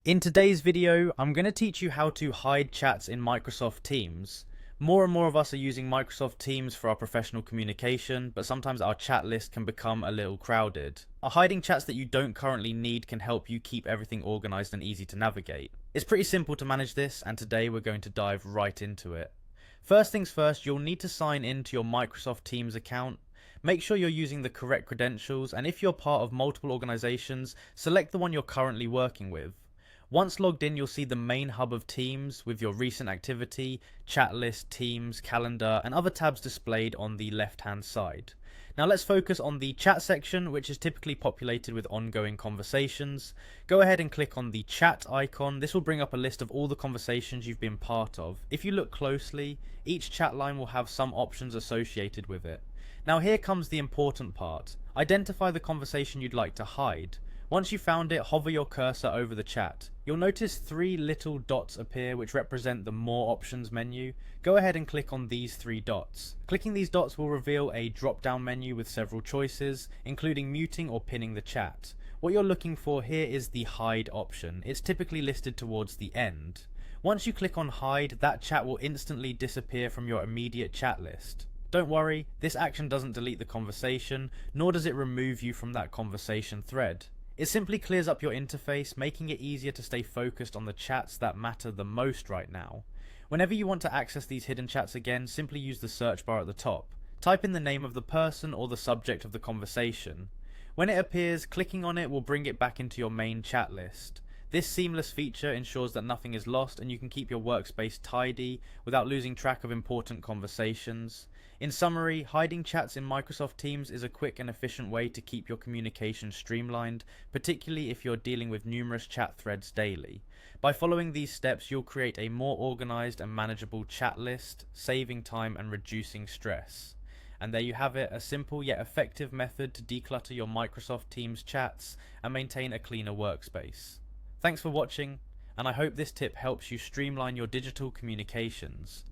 In today's video, I'm going to teach you how to hide chats in Microsoft Teams. More and more of us are using Microsoft Teams for our professional communication, but sometimes our chat list can become a little crowded. Hiding chats that you don't currently need can help you keep everything organized and easy to navigate. It's pretty simple to manage this, and today we're going to dive right into it. First things first, you'll need to sign in to your Microsoft Teams account. Make sure you're using the correct credentials, and if you're part of multiple organizations, select the one you're currently working with. Once logged in, you'll see the main hub of Teams with your recent activity, chat list, Teams, calendar, and other tabs displayed on the left-hand side. Now let's focus on the chat section, which is typically populated with ongoing conversations. Go ahead and click on the chat icon. This will bring up a list of all the conversations you've been part of. If you look closely, each chat line will have some options associated with it. Now here comes the important part. Identify the conversation you'd like to hide. Once you've found it, hover your cursor over the chat. You'll notice three little dots appear which represent the More Options menu. Go ahead and click on these three dots. Clicking these dots will reveal a drop-down menu with several choices, including muting or pinning the chat. What you're looking for here is the Hide option. It's typically listed towards the end. Once you click on Hide, that chat will instantly disappear from your immediate chat list. Don't worry, this action doesn't delete the conversation, nor does it remove you from that conversation thread. It simply clears up your interface, making it easier to stay focused on the chats that matter the most right now. Whenever you want to access these hidden chats again, simply use the search bar at the top. Type in the name of the person or the subject of the conversation. When it appears, clicking on it will bring it back into your main chat list. This seamless feature ensures that nothing is lost and you can keep your workspace tidy without losing track of important conversations. In summary, hiding chats in Microsoft Teams is a quick and efficient way to keep your communication streamlined, particularly if you're dealing with numerous chat threads daily. By following these steps, you'll create a more organized and manageable chat list, saving time and reducing stress. And there you have it, a simple yet effective method to declutter your Microsoft Teams chats and maintain a cleaner workspace. Thanks for watching, and I hope this tip helps you streamline your digital communications.